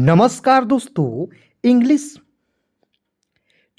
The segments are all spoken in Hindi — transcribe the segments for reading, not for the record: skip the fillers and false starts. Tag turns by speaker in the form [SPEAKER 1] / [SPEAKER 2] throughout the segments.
[SPEAKER 1] नमस्कार दोस्तों इंग्लिश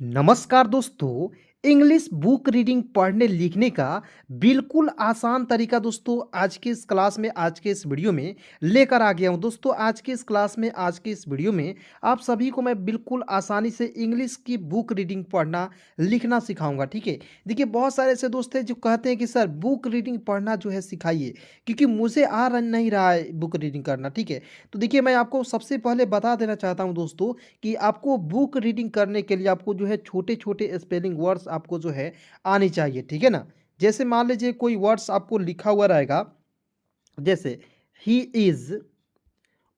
[SPEAKER 1] नमस्कार दोस्तों इंग्लिश बुक रीडिंग पढ़ने लिखने का बिल्कुल आसान तरीका दोस्तों आज के इस क्लास में आज के इस वीडियो में लेकर आ गया हूं। दोस्तों आज के इस क्लास में आज के इस वीडियो में आप सभी को मैं बिल्कुल आसानी से इंग्लिश की बुक रीडिंग पढ़ना लिखना सिखाऊंगा। ठीक है, देखिए बहुत सारे ऐसे दोस्त हैं जो कहते हैं कि सर बुक रीडिंग पढ़ना जो है सिखाइए, क्योंकि मुझे नहीं रहा है बुक रीडिंग करना। ठीक है, तो देखिए मैं आपको सबसे पहले बता देना चाहता हूं दोस्तों कि आपको बुक रीडिंग करने के लिए आपको जो है छोटे-छोटे स्पेलिंग वर्ड्स आपको जो है आनी चाहिए, ठीक है ना? जैसे मान लीजिए कोई वर्ड्स आपको लिखा हुआ रहेगा, जैसे he is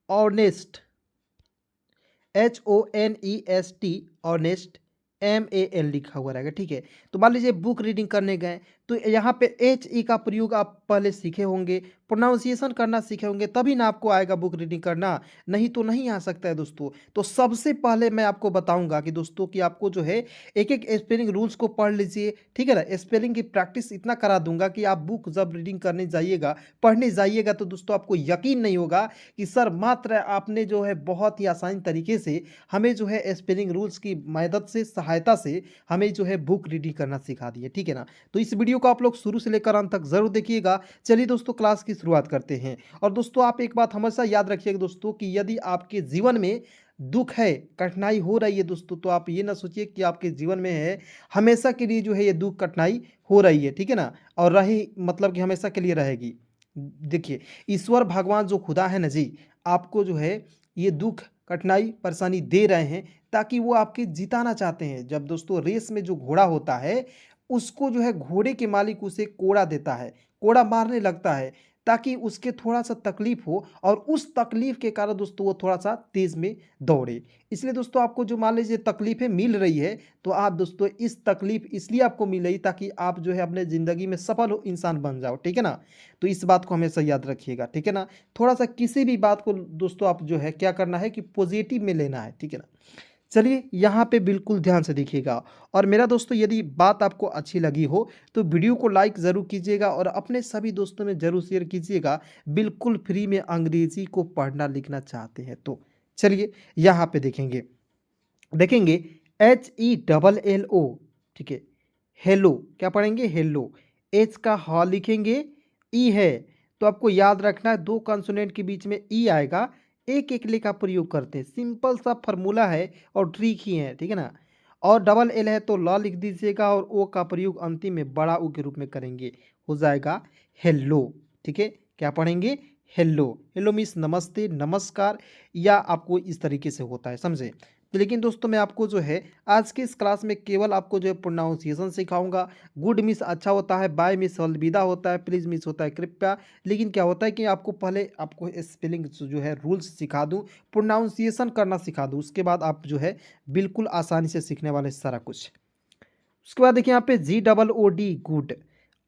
[SPEAKER 1] honest, HONEST honest, MAN लिखा हुआ रहेगा। ठीक है, तो मान लीजिए बुक रीडिंग करने गए तो यहाँ पे HE का प्रयोग आप पहले सीखे होंगे, प्रोनाउंसिएशन करना सीखे होंगे, तभी ना आपको आएगा बुक रीडिंग करना, नहीं तो नहीं आ सकता है दोस्तों। तो सबसे पहले मैं आपको बताऊंगा कि दोस्तों कि आपको जो है एक एक स्पेलिंग रूल्स को पढ़ लीजिए, ठीक है ना? स्पेलिंग की प्रैक्टिस इतना करा दूंगा कि आप बुक जब रीडिंग करने जाइएगा, पढ़ने जाइएगा, तो दोस्तों आपको यकीन नहीं होगा कि सर मात्र आपने जो है बहुत ही आसान तरीके से हमें जो है स्पेलिंग रूल्स की मदद से सहायता से हमें जो है बुक रीडिंग करना सिखा दी है। ठीक है ना? तो इस वीडियो को आप लोग शुरू से लेकर अंत तक जरूर देखिएगा। चलिए दोस्तों क्लास की शुरुआत करते हैं। और दोस्तों आप एक बात हमेशा याद रखिएगा दोस्तों कि यदि आपके जीवन में दुख है, कठिनाई हो रही है दोस्तों, तो आप ये ना सोचिए कि आपके जीवन में है हमेशा के लिए जो है ये दुख कठिनाई हो रही है। ठीक है ना? और रही मतलब कि हमेशा के लिए रहेगी। देखिए ईश्वर भगवान जो खुदा है ना जी, आपको जो है ये दुख कठिनाई परेशानी दे रहे हैं ताकि वो आपके जिताना चाहते हैं। जब दोस्तों रेस में जो घोड़ा होता है उसको जो है घोड़े के मालिक उसे कोड़ा देता है, कोड़ा मारने लगता है ताकि उसके थोड़ा सा तकलीफ हो और उस तकलीफ के कारण दोस्तों वो थोड़ा सा तेज में दौड़े। इसलिए दोस्तों आपको जो मान लीजिए तकलीफें मिल रही है, तो आप दोस्तों इस तकलीफ इसलिए आपको मिल रही ताकि आप जो है अपने ज़िंदगी में सफल इंसान बन जाओ। ठीक है ना? तो इस बात को हमेशा याद रखिएगा। ठीक है ना? थोड़ा सा किसी भी बात को दोस्तों आप जो है क्या करना है कि पॉजिटिव में लेना है। ठीक है ना? चलिए यहाँ पे बिल्कुल ध्यान से देखिएगा। और मेरा दोस्तों यदि बात आपको अच्छी लगी हो तो वीडियो को लाइक ज़रूर कीजिएगा और अपने सभी दोस्तों में ज़रूर शेयर कीजिएगा, बिल्कुल फ्री में अंग्रेजी को पढ़ना लिखना चाहते हैं तो। चलिए यहाँ पे देखेंगे देखेंगे HELLO। ठीक है, हेलो क्या पढ़ेंगे? हेलो। एच का ह लिखेंगे, ई है तो आपको याद रखना है दो कंसोनेंट के बीच में ई आएगा, एक एकले का प्रयोग करते हैं। सिंपल सा फार्मूला है और ट्रिक ही है। ठीक है ना? और डबल एल है तो ल लिख दीजिएगा और ओ का प्रयोग अंतिम में बड़ा ऊ के रूप में करेंगे, हो जाएगा हेलो। ठीक है, क्या पढ़ेंगे? हेलो। हेलो मीन्स नमस्ते, नमस्कार, या आपको इस तरीके से होता है, समझे? तो लेकिन दोस्तों मैं आपको जो है आज के इस क्लास में केवल आपको जो है प्रोनाउंसिएशन सिखाऊंगा। गुड मीन्स अच्छा होता है, बाय मीन्स अलविदा होता है, प्लीज मीन्स होता है कृपया। लेकिन क्या होता है कि आपको पहले आपको स्पेलिंग जो है रूल्स सिखा दूं, प्रोनाउंसिएशन करना सिखा दूं, उसके बाद आप जो है बिल्कुल आसानी से सीखने वाले सारा कुछ। उसके बाद देखिए यहाँ पे GOOD गुड।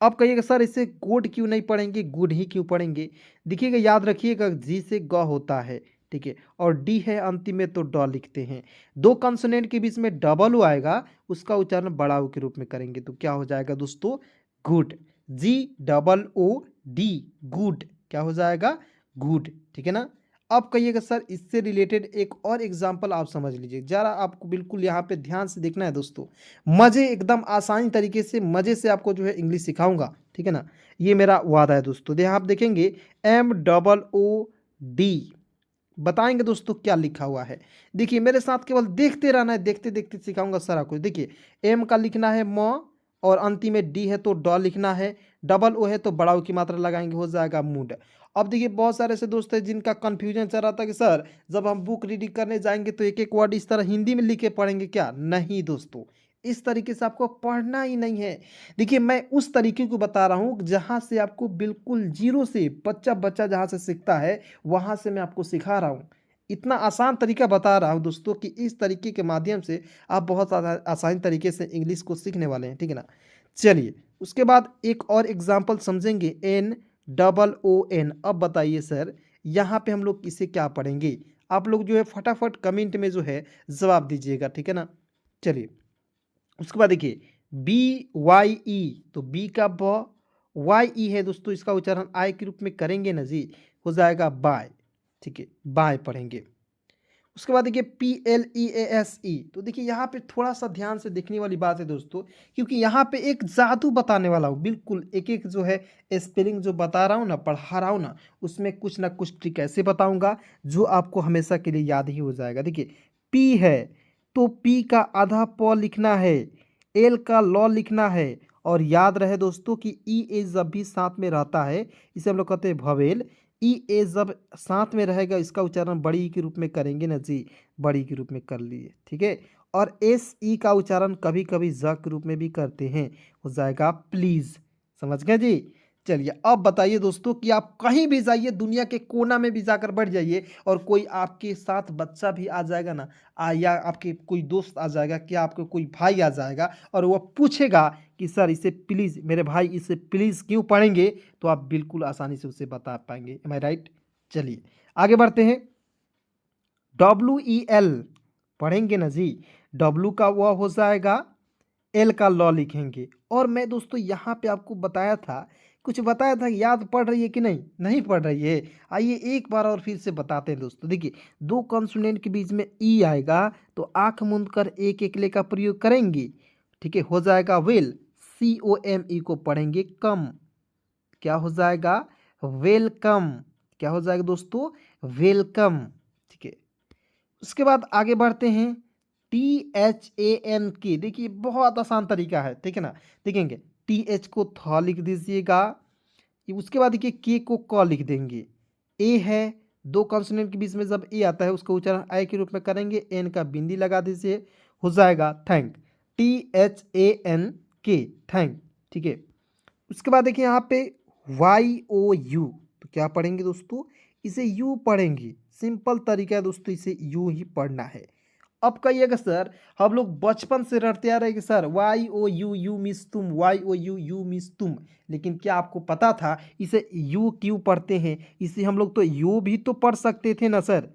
[SPEAKER 1] अब कहिएगा सर इसे गुड क्यों नहीं पढ़ेंगे, गुड ही क्यों पढ़ेंगे? देखिएगा याद रखिएगा जी से ग होता है, ठीक है, और डी है अंतिम में तो ड लिखते हैं। दो कंसोनेंट के बीच में डबल ओ आएगा, उसका उच्चारण बड़ा ओ के रूप में करेंगे तो क्या हो जाएगा दोस्तों? गुड। GOOD गुड क्या हो जाएगा? गुड। ठीक है ना? अब कहिएगा सर इससे रिलेटेड एक और एग्जाम्पल आप समझ लीजिए जरा, आपको बिल्कुल यहाँ पे ध्यान से देखना है दोस्तों। मज़े एकदम आसानी तरीके से मज़े से आपको जो है इंग्लिश सिखाऊंगा। ठीक है ना? ये मेरा वादा है दोस्तों। यहाँ आप देखेंगे MOOD, बताएंगे दोस्तों क्या लिखा हुआ है। देखिए मेरे साथ केवल देखते रहना है, देखते देखते सिखाऊंगा सारा कुछ। देखिए एम का लिखना है म, और अंतिम में डी है तो ड लिखना है, डबल ओ है तो बड़ा ओ की मात्रा लगाएंगे, हो जाएगा मूड। अब देखिए बहुत सारे ऐसे दोस्त हैं जिनका कंफ्यूजन चल रहा था कि सर जब हम बुक रीडिंग करने जाएंगे तो एक एक वर्ड इस तरह हिंदी में लिख के पढ़ेंगे क्या? नहीं दोस्तों, इस तरीके से आपको पढ़ना ही नहीं है। देखिए मैं उस तरीके को बता रहा हूँ जहाँ से आपको बिल्कुल जीरो से बच्चा बच्चा जहाँ से सीखता है वहाँ से मैं आपको सिखा रहा हूँ। इतना आसान तरीका बता रहा हूँ दोस्तों कि इस तरीके के माध्यम से आप बहुत आसान तरीके से इंग्लिश को सीखने वाले हैं। ठीक है ना? चलिए उसके बाद एक और एग्जाम्पल समझेंगे, NOON। अब बताइए सर यहाँ पे हम लोग इसे क्या पढ़ेंगे? आप लोग जो है फटाफट कमेंट में जो है जवाब दीजिएगा। ठीक है ना? चलिए उसके बाद देखिए BYE, तो बी का ब, वाई ई है दोस्तों, इसका उच्चारण आई के रूप में करेंगे ना जी, हो जाएगा बाय। ठीक है, बाय पढ़ेंगे। उसके बाद देखिए PLEASE, तो देखिए यहाँ पे थोड़ा-सा ध्यान से देखने वाली बात है दोस्तों, क्योंकि यहाँ पे एक जादू बताने वाला हूँ, बिल्कुल एक-एक जो है स्पेलिंग जो बता रहा हूँ ना, पढ़ा रहा हूँ ना, उसमें कुछ ना कुछ ट्रिक ऐसे बताऊँगा जो आपको हमेशा के लिए याद ही हो जाएगा। देखिए P है, तो P का आधा प लिखना है, L का ल लिखना है, और याद रहे दोस्तों कि EA जब भी साथ में रहता है, इसे हम लोग कहते हैं ववेल। EA जब साथ में रहेगा, इसका उच्चारण बड़ी ई के रूप में करेंगे ना जी, बड़ी के रूप में कर लिए, ठीक है। और SE का उच्चारण कभी-कभी ज़ के रूप में भी करते हैं, हो जाएगा प्लीज़। समझ गए जी? चलिए अब बताइए दोस्तों कि आप कहीं भी जाइए, दुनिया के कोना में भी जाकर बैठ जाइए, और कोई आपके साथ बच्चा भी आ जाएगा ना, या आपके कोई दोस्त आ जाएगा, क्या आपके कोई भाई आ जाएगा और वो पूछेगा कि सर इसे प्लीज़, मेरे भाई इसे प्लीज़ क्यों पढ़ेंगे, तो आप बिल्कुल आसानी से उसे बता पाएंगे। एम आई राइट? चलिए आगे बढ़ते हैं। WEL पढ़ेंगे ना जी, W का वह हो जाएगा, L का लॉ लिखेंगे। और मैं दोस्तों यहाँ पे आपको बताया था, कुछ बताया था, याद पढ़ रही है कि नहीं? नहीं पढ़ रही है? आइए एक बार और फिर से बताते हैं दोस्तों। देखिए दो कॉन्सोनेंट के बीच में ई आएगा, तो आंख मूंद कर एक एकले का प्रयोग करेंगे, ठीक है, हो जाएगा वेल। COME को पढ़ेंगे कम, क्या हो जाएगा? वेलकम। क्या हो जाएगा दोस्तों? वेलकम, ठीक है। उसके बाद आगे बढ़ते हैं। THANK, देखिए बहुत आसान तरीका है, ठीक है ना। देखेंगे TH को थ लिख दीजिएगा, उसके बाद देखिए के को क लिख देंगे। ए है, दो कॉन्सोनेंट के बीच में जब ए आता है उसका उच्चारण आई के रूप में करेंगे, एन का बिंदी लगा दीजिए, हो जाएगा थैंक। THANK, थैंक, ठीक है। उसके बाद देखिए यहाँ पे YOU, तो क्या पढ़ेंगे दोस्तों? इसे यू पढ़ेंगे, सिंपल तरीका है दोस्तों, इसे यू ही पढ़ना है। अब कहिएगा सर, हम लोग बचपन से रटते आ रहे हैं कि सर YOU, यू मिस तुम, YOU, यू मिस तुम, लेकिन क्या आपको पता था इसे यू क्यों पढ़ते हैं? इसे हम लोग तो यू भी तो पढ़ सकते थे ना सर,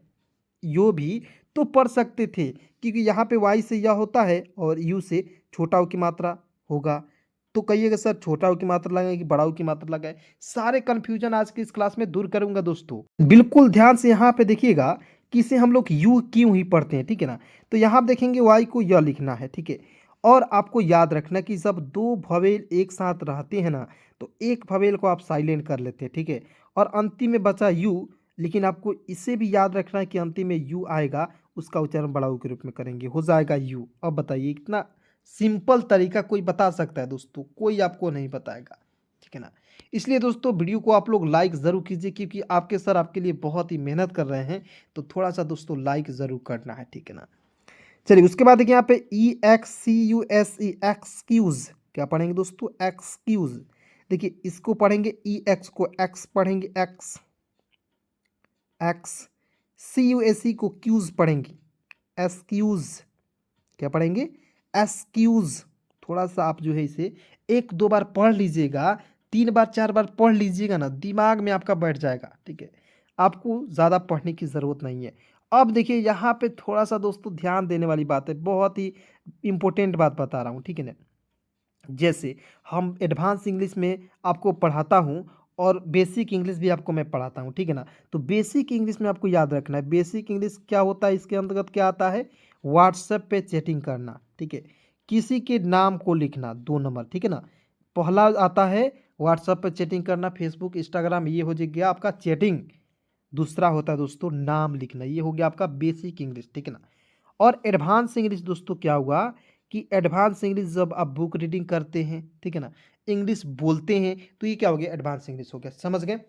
[SPEAKER 1] यू भी तो पढ़ सकते थे, क्योंकि यहाँ पे वाई से यह होता है और यू से छोटा ऊ की मात्रा होगा। तो कहिएगा सर छोटा ऊ की मात्रा लगाए कि बड़ा ऊ की मात्रा लगाए? सारे कन्फ्यूजन आज की इस क्लास में दूर करूंगा दोस्तों। बिल्कुल ध्यान से यहाँ पे देखिएगा कि इसे हम लोग यू क्यों ही पढ़ते हैं, ठीक है ना। तो यहाँ आप देखेंगे वाई को यह लिखना है, ठीक है। और आपको याद रखना कि जब दो भवेल एक साथ रहते हैं ना, तो एक भवेल को आप साइलेंट कर लेते हैं, ठीक है, और अंतिम में बचा यू। लेकिन आपको इसे भी याद रखना है कि अंतिम में यू आएगा, उसका उच्चारण बड़ा ऊ के रूप में करेंगे, हो जाएगा यू। अब बताइए इतना सिंपल तरीका कोई बता सकता है दोस्तों? कोई आपको नहीं बताएगा, ठीक है ना। इसलिए दोस्तों वीडियो को आप लोग लाइक ज़रूर कीजिए, क्योंकि आपके सर आपके लिए बहुत ही मेहनत कर रहे हैं, तो थोड़ा सा दोस्तों लाइक ज़रूर करना है, ठीक है ना। चलिए उसके बाद देखिए यहाँ पे EXCUSE, एक्सक्यूज़, क्या पढ़ेंगे दोस्तों? एक्सक्यूज़। देखिए इसको पढ़ेंगे EX को एक्स पढ़ेंगे, एक्स एक्स। CUSE को क्यूज़ पढ़ेंगे, एसक्यूज़। क्या पढ़ेंगे? एसक्यूज़। थोड़ा सा आप जो है इसे एक दो बार पढ़ लीजिएगा, तीन बार चार बार पढ़ लीजिएगा ना, दिमाग में आपका बैठ जाएगा, ठीक है। आपको ज़्यादा पढ़ने की ज़रूरत नहीं है। अब देखिए यहाँ पे थोड़ा सा दोस्तों ध्यान देने वाली बात है, बहुत ही इम्पोर्टेंट बात बता रहा हूँ, ठीक है ना। जैसे हम एडवांस इंग्लिश में आपको पढ़ाता हूँ, और बेसिक इंग्लिश भी आपको मैं पढ़ाता हूँ, ठीक है ना। तो बेसिक इंग्लिश में आपको याद रखना है, बेसिक इंग्लिश क्या होता है, इसके अंतर्गत क्या आता है? व्हाट्सएप पे चैटिंग करना, ठीक है। किसी के नाम को लिखना 2 नंबर, ठीक है ना। पहला आता है व्हाट्सएप पे चैटिंग करना, फेसबुक, इंस्टाग्राम, ये हो गया आपका चैटिंग। दूसरा होता है दोस्तों नाम लिखना, ये हो गया आपका बेसिक इंग्लिश, ठीक है ना। और एडवांस इंग्लिश दोस्तों क्या हुआ कि एडवांस इंग्लिश जब आप बुक रीडिंग करते हैं, ठीक है ना, इंग्लिश बोलते हैं, तो ये क्या हो गया? एडवांस इंग्लिश हो गया, समझ गए।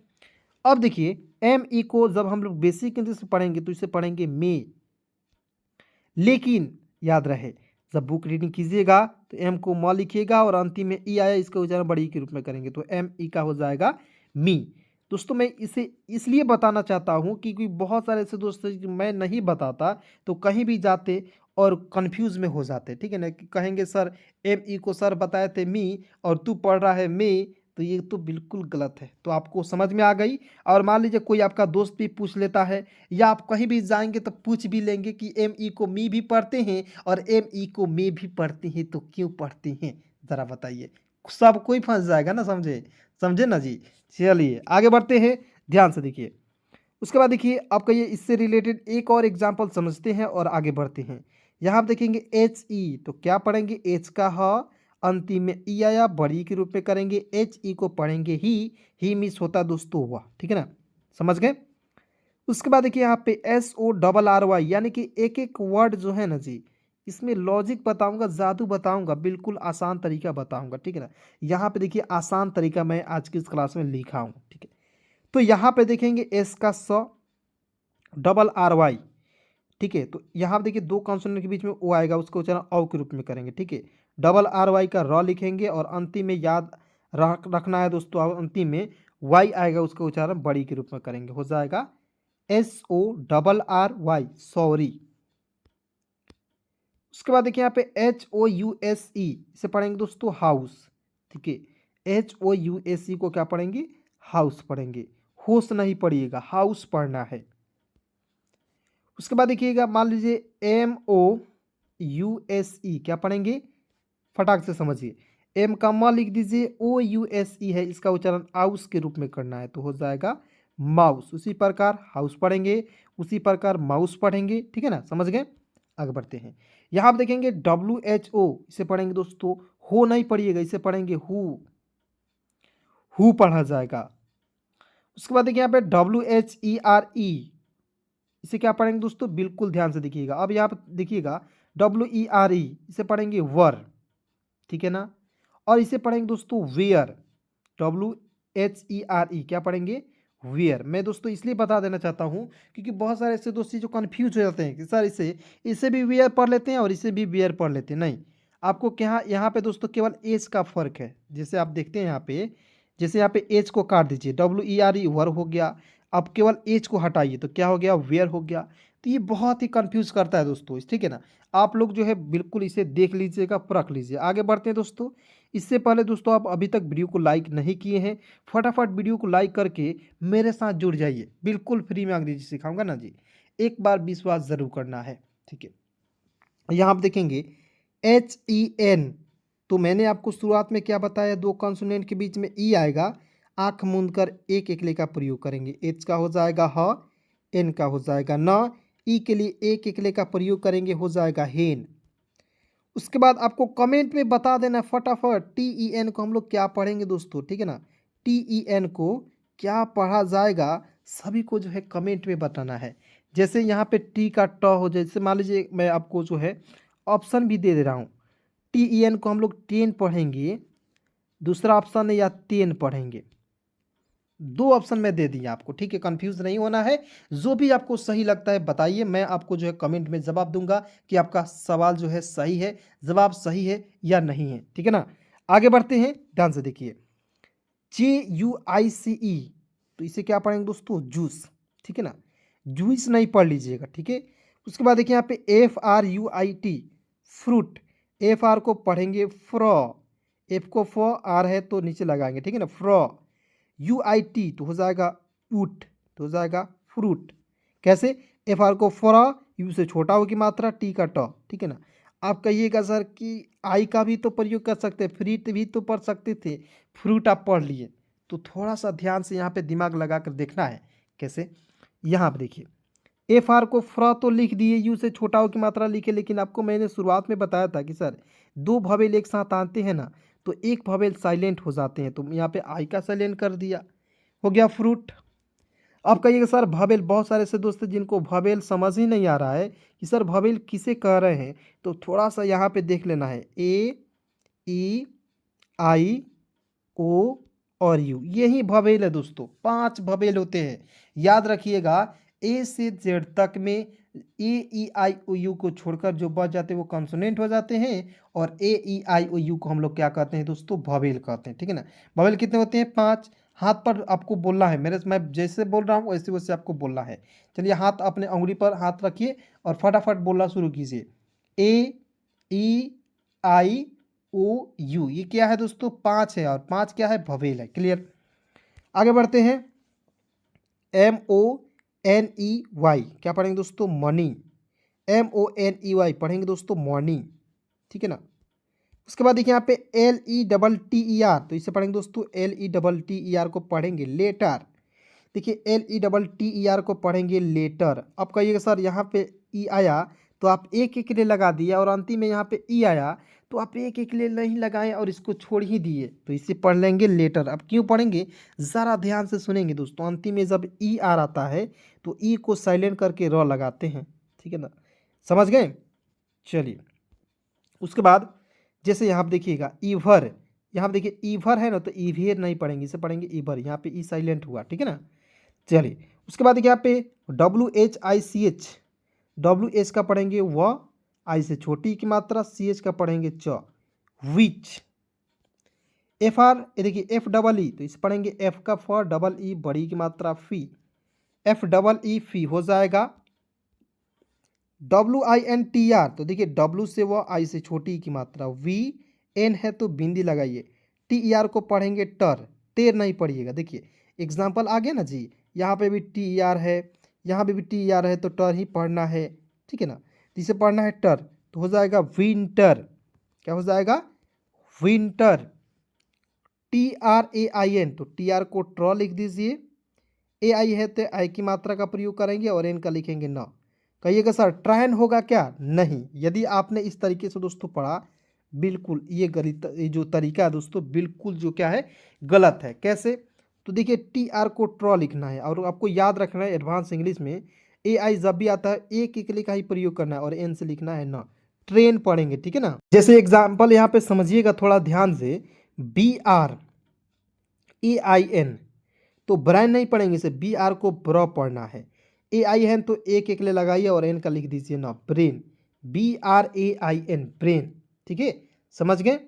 [SPEAKER 1] अब देखिए ME को जब हम लोग बेसिक इंग्लिश में पढ़ेंगे तो इसे पढ़ेंगे मे। लेकिन याद रहे, जब बुक रीडिंग कीजिएगा तो एम को म लिखिएगा और अंतिम में ई आया, इसका उच्चारण बड़ी के रूप में करेंगे, तो ME का हो जाएगा मी। दोस्तों मैं इसे इसलिए बताना चाहता हूँ क्योंकि बहुत सारे ऐसे दोस्त हैं कि मैं नहीं बताता तो कहीं भी जाते और कंफ्यूज में हो जाते, ठीक है ना, कि कहेंगे सर ME को सर बताए थे मी और तू पढ़ रहा है मे, तो ये तो बिल्कुल गलत है। तो आपको समझ में आ गई। और मान लीजिए कोई आपका दोस्त भी पूछ लेता है, या आप कहीं भी जाएंगे तो पूछ भी लेंगे कि ME को मी भी पढ़ते हैं और ME को मे भी पढ़ते हैं, तो क्यों पढ़ते हैं? ज़रा बताइए। सब कोई फंस जाएगा ना, समझे? समझे ना जी। चलिए आगे बढ़ते हैं, ध्यान से देखिए। उसके बाद देखिए आपका ये इससे रिलेटेड एक और एग्जाम्पल समझते हैं और आगे बढ़ते हैं। यहाँ आप देखेंगे एच ई, तो क्या पढ़ेंगे, एच का ह, अंतिम में ई आया, बड़ी के रूप में करेंगे, एच ई को पढ़ेंगे ही मिस होता दोस्तों हुआ, ठीक है ना, समझ गए। उसके बाद देखिए यहाँ पे S O double R Y, यानी कि एक एक वर्ड जो है ना जी, इसमें लॉजिक बताऊंगा, जादू बताऊंगा, बिल्कुल आसान तरीका बताऊंगा, ठीक है ना। यहाँ पे देखिए आसान तरीका मैं आज की इस क्लास में लिखा हूँ, ठीक है। तो यहाँ पे देखेंगे एस का स, डबल आर वाई, ठीक है। तो यहाँ पे देखिए दो कॉन्सोनेंट के बीच में ओ आएगा, उसको उच्चारण औ के रूप में करेंगे, ठीक है। डबल आर वाई का र लिखेंगे और अंतिम में याद रखना है दोस्तों, अब अंतिम में वाई आएगा, उसका उच्चारण बड़ी के रूप में करेंगे, हो जाएगा S O double R Y, sorry. उसके बाद देखिए यहाँ पे H O U S E, इसे पढ़ेंगे दोस्तों हाउस, ठीक है। H O U S E को क्या पढ़ेंगे, हाउस पढ़ेंगे, होश नहीं पढ़िएगा, हाउस पढ़ना है। उसके बाद देखिएगा, मान लीजिए M O U S E, क्या पढ़ेंगे, फटाक से समझिए, एम का म लिख दीजिए, ओ यू एस ई है, इसका उच्चारण आउस के रूप में करना है, तो हो जाएगा माउस। उसी प्रकार हाउस पढ़ेंगे, उसी प्रकार माउस पढ़ेंगे, ठीक है ना, समझ गए। आगे बढ़ते हैं। यहाँ आप देखेंगे डब्ल्यू एच ओ, इसे पढ़ेंगे दोस्तों, हो नहीं पढ़िएगा, इसे पढ़ेंगे हु पढ़ा जाएगा। उसके बाद देखिए यहाँ पे डब्ल्यू एच ई आर ई, इसे क्या पढ़ेंगे दोस्तों, बिल्कुल ध्यान से देखिएगा। अब यहाँ पर देखिएगा डब्ल्यू ई आर ई, इसे पढ़ेंगे वर, ठीक है ना। और इसे पढ़ेंगे दोस्तों where, W H E R E, क्या पढ़ेंगे, वेयर। मैं दोस्तों इसलिए बता देना चाहता हूँ क्योंकि बहुत सारे ऐसे दोस्त जो कन्फ्यूज हो जाते हैं कि सर इसे भी वेयर पढ़ लेते हैं और इसे भी वेयर पढ़ लेते हैं। नहीं, आपको क्या यहाँ पे दोस्तों केवल एज का फर्क है। जैसे आप देखते हैं यहाँ पे, जैसे यहाँ पे एज को काट दीजिए, डब्ल्यू ई आर ई वर हो गया, अब केवल एज को हटाइए तो क्या हो गया, वेयर हो गया। तो ये बहुत ही कंफ्यूज करता है दोस्तों, ठीक है ना। आप लोग जो है बिल्कुल इसे देख लीजिएगा, परख लीजिए। आगे बढ़ते हैं दोस्तों। इससे पहले दोस्तों आप अभी तक वीडियो को लाइक नहीं किए हैं, फटाफट वीडियो को लाइक करके मेरे साथ जुड़ जाइए, बिल्कुल फ्री में अंग्रेजी सिखाऊंगा ना जी, एक बार विश्वास जरूर करना है, ठीक है। यहाँ आप देखेंगे एच ई एन, तो मैंने आपको शुरुआत में क्या बताया, दो कॉन्सोनेंट के बीच में ई आएगा, आंख मूंद कर एक एकले का प्रयोग करेंगे, एच का हो जाएगा ह, एन का हो जाएगा न, ई के लिए एक एकले का प्रयोग करेंगे, हो जाएगा हेन। उसके बाद आपको कमेंट में बता देना फटाफट टी ई एन को हम लोग क्या पढ़ेंगे दोस्तों, ठीक है ना। टी ई एन को क्या पढ़ा जाएगा, सभी को जो है कमेंट में बताना है। जैसे यहाँ पे टी का ट हो जाए, जैसे मान लीजिए मैं आपको जो है ऑप्शन भी दे दे रहा हूँ, टी ई एन को हम लोग 10 पढ़ेंगे, दूसरा ऑप्शन है या 10 पढ़ेंगे, दो ऑप्शन मैं दे दिया आपको, ठीक है। कंफ्यूज नहीं होना है, जो भी आपको सही लगता है बताइए, मैं आपको जो है कमेंट में जवाब दूंगा कि आपका सवाल जो है सही है, जवाब सही है या नहीं है, ठीक है ना। आगे बढ़ते हैं, ध्यान से देखिए, जे यू आई सी ई, तो इसे क्या पढ़ेंगे दोस्तों, जूस, ठीक है ना, जूस नहीं पढ़ लीजिएगा, ठीक है। उसके बाद देखिए यहाँ पे F R you I T, fruit, F R को पढ़ेंगे फ्रॉ, एफ को फ, आर है तो नीचे लगाएंगे, ठीक है ना, फ्रॉ। यू आई टी तो हो जाएगा ऊट, तो हो जाएगा फ्रूट। कैसे, एफ आर को फ्रा, यू से छोटा हो की मात्रा, टी का ट, ठीक है ना। आप कहिएगा सर कि आई का भी तो प्रयोग कर सकते, फ्रीट भी तो पढ़ सकते थे, फ्रूट आप पढ़ लिए, तो थोड़ा सा ध्यान से यहाँ पे दिमाग लगा कर देखना है। कैसे, यहाँ पर देखिए, एफ आर को फ्रा तो लिख दिए, यू से छोटा हो की मात्रा लिखे, लेकिन आपको मैंने शुरुआत में बताया था कि सर दो भवेल एक साथ आते हैं ना, तो एक भवेल साइलेंट हो जाते हैं, तो यहाँ पे आई का साइलेंट कर दिया, हो गया फ्रूट। अब कहिएगा सर भवेल, बहुत सारे ऐसे दोस्त हैं जिनको भवेल समझ ही नहीं आ रहा है कि सर भवेल किसे कह रहे हैं, तो थोड़ा सा यहाँ पे देख लेना है, ए ई आई ओ और यू, यही भवेल है दोस्तों, 5 भवेल होते हैं, याद रखिएगा। ए से जेड तक में ए ई आई ओ यू को छोड़कर जो बच जाते हैं वो कॉन्सोनेंट हो जाते हैं, और ए ई आई ओ यू को हम लोग क्या कहते हैं दोस्तों, भवेल कहते हैं, ठीक है ना। भवेल कितने होते हैं, 5। हाथ पर आपको बोलना है, मैं जैसे बोल रहा हूँ वैसे वैसे आपको बोलना है। चलिए हाथ अपने उंगली पर हाथ रखिए और फटाफट बोलना शुरू कीजिए, ए ई आई ओ यू, ये क्या है दोस्तों, 5 है, और 5 क्या है, भवेल है। क्लियर, आगे बढ़ते हैं। M O N E Y, क्या पढ़ेंगे दोस्तों, money, M O N E Y पढ़ेंगे दोस्तों, मॉर्निंग, ठीक है ना। उसके बाद देखिए यहाँ पे L E double T E R, तो इसे पढ़ेंगे दोस्तों, L E double T E R को पढ़ेंगे लेटर। देखिए LETTER को पढ़ेंगे लेटर। अब कहिएगा सर यहाँ पे ई आया तो आप एक के लिए लगा दिया और अंतिम में यहाँ पे ई आया तो आप एक के लिए नहीं लगाए और इसको छोड़ ही दिए, तो इसे पढ़ लेंगे लेटर। अब क्यों पढ़ेंगे, ज़रा ध्यान से सुनेंगे दोस्तों। अंतिम में जब ई आर आता है तो ई को साइलेंट करके र लगाते हैं, ठीक है ना, समझ गए। चलिए उसके बाद जैसे यहाँ पे देखिएगा ईवर, यहाँ पे देखिए ईवर है ना, तो ईवेर नहीं पढ़ेंगे, इसे पढ़ेंगे ईवर। यहाँ पे ई साइलेंट हुआ, ठीक है ना। चलिए उसके बाद देखिए यहाँ पे WHICH, WH का पढ़ेंगे व, आई से छोटी की मात्रा, CH का पढ़ेंगे च, विच। FR, ये देखिए FEE, तो इसे पढ़ेंगे F का फॉर, डबल ई बड़ी की मात्रा फी, FEE फी हो जाएगा। WINTR, तो देखिए W से व, आई से छोटी की मात्रा, VN है तो बिंदी लगाइए, TER को पढ़ेंगे टर, टेर नहीं पढ़िएगा। देखिए एग्जाम्पल आ गया ना जी, यहाँ पे भी TER है, यहाँ पे भी TER है, तो टर ही पढ़ना है, ठीक है ना। जिसे पढ़ना है टर, तो हो जाएगा विंटर। क्या हो जाएगा, विंटर। TRAIN, तो TR को ट्र लिख दीजिए, AI है तो आई की मात्रा का प्रयोग करेंगे और N का लिखेंगे न। कहिएगा सर ट्रेन होगा क्या, नहीं। यदि आपने इस तरीके से दोस्तों पढ़ा, बिल्कुल ये गलत, ये जो तरीका है दोस्तों बिल्कुल जो क्या है गलत है। कैसे, तो देखिए TR को ट्र लिखना है और आपको याद रखना है एडवांस इंग्लिश में AI जब भी आता है एक इकली का ही प्रयोग करना है और N से लिखना है ना, ट्रेन पढ़ेंगे, ठीक है ना। जैसे एग्जाम्पल यहाँ पे समझिएगा थोड़ा ध्यान से, BRAIN, तो ब्राइन नहीं पढ़ेंगे, इसे BR को ब्र पढ़ना है। AI है तो एक एक ले लगाइए और N का लिख दीजिए ना, ब्रेन, BRAIN, ब्रेन, ठीक है, समझ गए।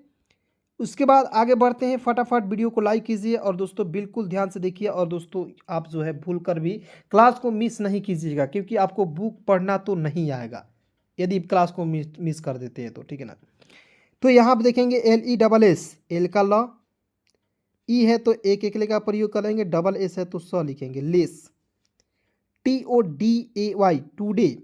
[SPEAKER 1] उसके बाद आगे बढ़ते हैं, फटाफट वीडियो को लाइक कीजिए और दोस्तों बिल्कुल ध्यान से देखिए। और दोस्तों आप जो है भूल कर भी क्लास को मिस नहीं कीजिएगा, क्योंकि आपको बुक पढ़ना तो नहीं आएगा यदि क्लास को मिस कर देते हैं तो, ठीक है ना। तो यहाँ पे देखेंगे LESS, एल का ल, ई है तो एक एकले का प्रयोग करेंगे, डबल एस है तो स लिखेंगे, लेस। TODAY, today.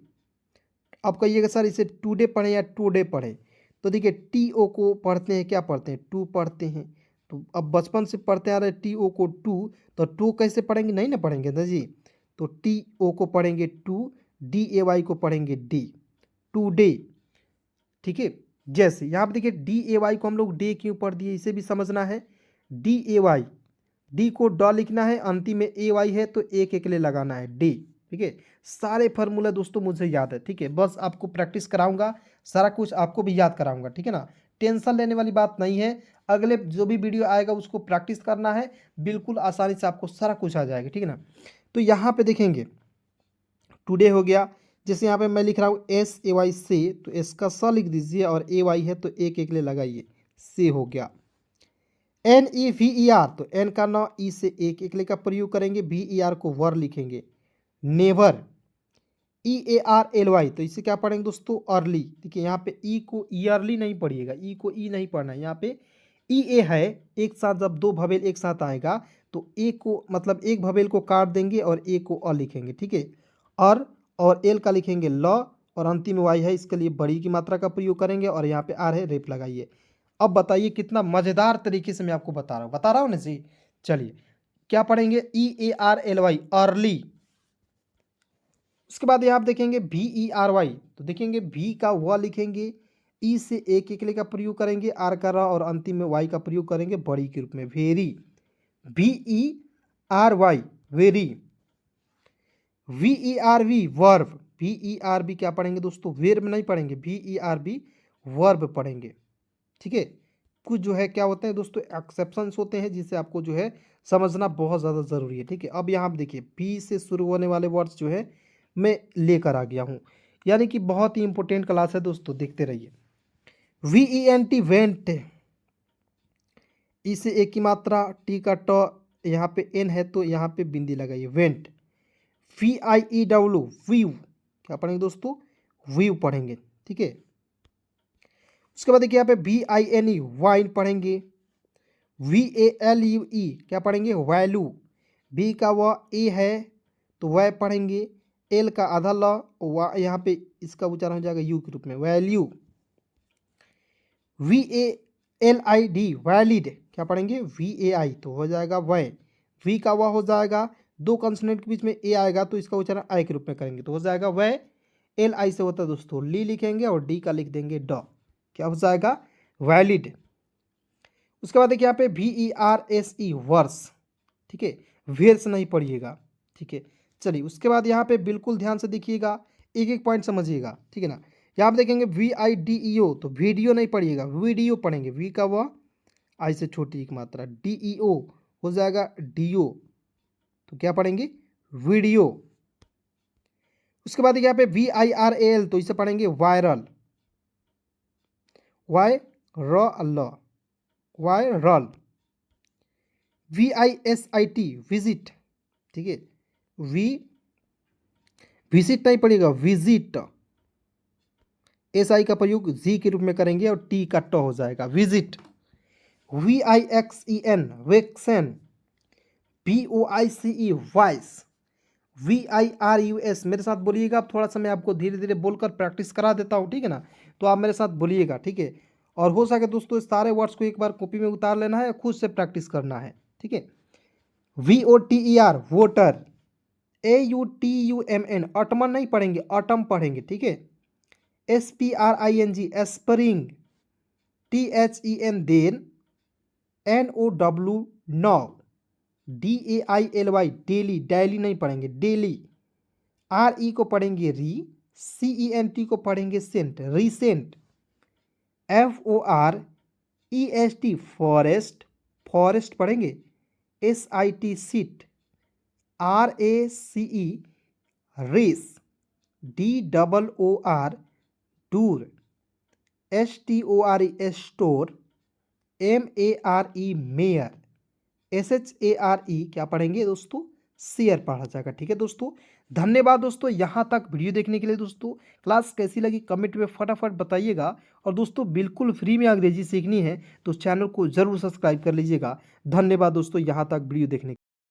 [SPEAKER 1] अब कहिएगा सर इसे टूडे पढ़े या टूडे पढ़े, तो देखिए TO को पढ़ते हैं, क्या पढ़ते हैं, टू पढ़ते हैं। तो अब बचपन से पढ़ते आ रहे TO को टू, तो टू कैसे पढ़ेंगे, नहीं ना पढ़ेंगे ना जी। तो TO को पढ़ेंगे टू, DAY को पढ़ेंगे डी, टूडे, ठीक है। जैसे यहाँ पे देखिए DAY को हम लोग डे क्यों पढ़ दिए, इसे भी समझना है। DAY, डी को ड लिखना है, अंतिम में AY है तो एक एक ले लगाना है, डे, ठीक है। सारे फार्मूला दोस्तों मुझे याद है, ठीक है, बस आपको प्रैक्टिस कराऊंगा, सारा कुछ आपको भी याद कराऊंगा, ठीक है ना। टेंशन लेने वाली बात नहीं है, अगले जो भी वीडियो आएगा उसको प्रैक्टिस करना है, बिल्कुल आसानी से आपको सारा कुछ आ जाएगा, ठीक है ना। तो यहाँ पे देखेंगे टुडे हो गया, जैसे यहाँ पे मैं लिख रहा हूँ SAY से, तो एस का स लिख दीजिए और AY है तो एक एक ले लगाइए, से हो गया। NEVER, तो N का ना, ई से एक एकले का प्रयोग करेंगे, VER को वर लिखेंगे, नेवर। EARLY, तो इसे क्या पढ़ेंगे दोस्तों, अर्ली। देखिए यहाँ पे ई को ईयरली नहीं पढ़िएगा, ई को ई नहीं पढ़ना है, यहाँ पे EA है, एक साथ जब दो भवेल एक साथ आएगा तो ए को मतलब एक भवेल को काट देंगे और ए को अ लिखेंगे, ठीक है। और एल का लिखेंगे ल, और अंतिम वाई है, इसके लिए बड़ी की मात्रा का प्रयोग करेंगे और यहाँ पे आर है, रेप लगाइए। अब बताइए कितना मज़ेदार तरीके से मैं आपको बता रहा हूँ ना जी। चलिए क्या पढ़ेंगे, EARLY, अर्ली। उसके बाद यहाँ आप देखेंगे VERY, तो देखेंगे भी का व लिखेंगे, ई से एक एकले का प्रयोग करेंगे, आर का र, और अंतिम में वाई का प्रयोग करेंगे बड़ी के रूप में, very, VERY, very. VERB, verb, VERB क्या पढ़ेंगे दोस्तों, वर्ब नहीं पढ़ेंगे, VERB वर्ब पढ़ेंगे, ठीक है। कुछ जो है क्या होते हैं दोस्तों एक्सेप्शंस होते हैं, जिसे आपको जो है समझना बहुत ज़्यादा ज़रूरी है, ठीक है। अब यहाँ आप देखिए बी से शुरू होने वाले वर्ड्स जो है मैं लेकर आ गया हूँ, यानी कि बहुत ही इंपॉर्टेंट क्लास है दोस्तों, देखते रहिए। VENT, वेंट, ई से एक की मात्रा, टी का ट, यहाँ पे एन है तो यहाँ पे बिंदी लगाइए, वेंट। VIEW, व्यू, क्या पढ़ेंगे दोस्तों, व्यू पढ़ेंगे, ठीक है। उसके बाद देखिए यहाँ पे VINE, वाइन पढ़ेंगे। VALUE क्या पढ़ेंगे, वैल्यू, बी का व ए है तो वह पढ़ेंगे, एल का आधा ल, यहाँ पे इसका उच्चारण हो जाएगा यू के रूप में, वैल्यू। VALID, वैलिड, क्या पढ़ेंगे, VAI, तो हो जाएगा वह, वी का वह हो जाएगा, 2 कंसोनेंट के बीच में ए आएगा तो इसका उच्चारण आई के रूप में करेंगे तो हो जाएगा वह, एल आई से होता है दोस्तों ली लिखेंगे और डी का लिख देंगे ड, क्या हो जाएगा वैलिड। उसके बाद देखिए यहाँ पे VERSE वर्स, ठीक है, वेर्स नहीं पढ़िएगा, ठीक है। चलिए उसके बाद यहाँ पे बिल्कुल ध्यान से देखिएगा, एक एक पॉइंट समझिएगा, ठीक है ना। यहाँ पे देखेंगे VIDEO तो वीडियो नहीं पढ़िएगा, वीडियो पढ़ेंगे, वी का वह आई से छोटी एक मात्रा, DEO हो जाएगा डियो, तो क्या पढ़ेंगे वीडियो। उसके बाद यहाँ पे VIRAL तो इसे पढ़ेंगे viral, viral, viral. VISIT visit, ठीक है, विजिट नहीं पड़ेगा विजिट, SI का प्रयोग जी के रूप में करेंगे और टी का ट हो जाएगा visit. VIXEN waxen, VOICE voice, VIRUS मेरे साथ बोलिएगा, आप थोड़ा सा मैं आपको धीरे धीरे बोलकर प्रैक्टिस करा देता हूँ, ठीक है ना, तो आप मेरे साथ बोलिएगा, ठीक है। और हो सके दोस्तों इस सारे वर्ड्स को एक बार कॉपी में उतार लेना है, खुद से प्रैक्टिस करना है, ठीक है। VOTER वोटर, AUTUMN ऑटमन नहीं पढ़ेंगे, ऑटम पढ़ेंगे, ठीक है। SPRING spring, THEN then, NOW no, DAILY daily, daily नहीं पढ़ेंगे डेली, RE को पढ़ेंगे री, CENT को पढ़ेंगे cent, recent. FOREST forest, forest पढ़ेंगे। SIT seat, RACE race, DOOR door, STORE store, MARE mare, SHARE क्या पढ़ेंगे दोस्तों शेयर पढ़ा जाएगा, ठीक है दोस्तों। धन्यवाद दोस्तों यहाँ तक वीडियो देखने के लिए। दोस्तों क्लास कैसी लगी कमेंट में फटाफट बताइएगा, और दोस्तों बिल्कुल फ्री में अंग्रेजी सीखनी है तो चैनल को जरूर सब्सक्राइब कर लीजिएगा। धन्यवाद दोस्तों यहाँ तक वीडियो देखने के लिए।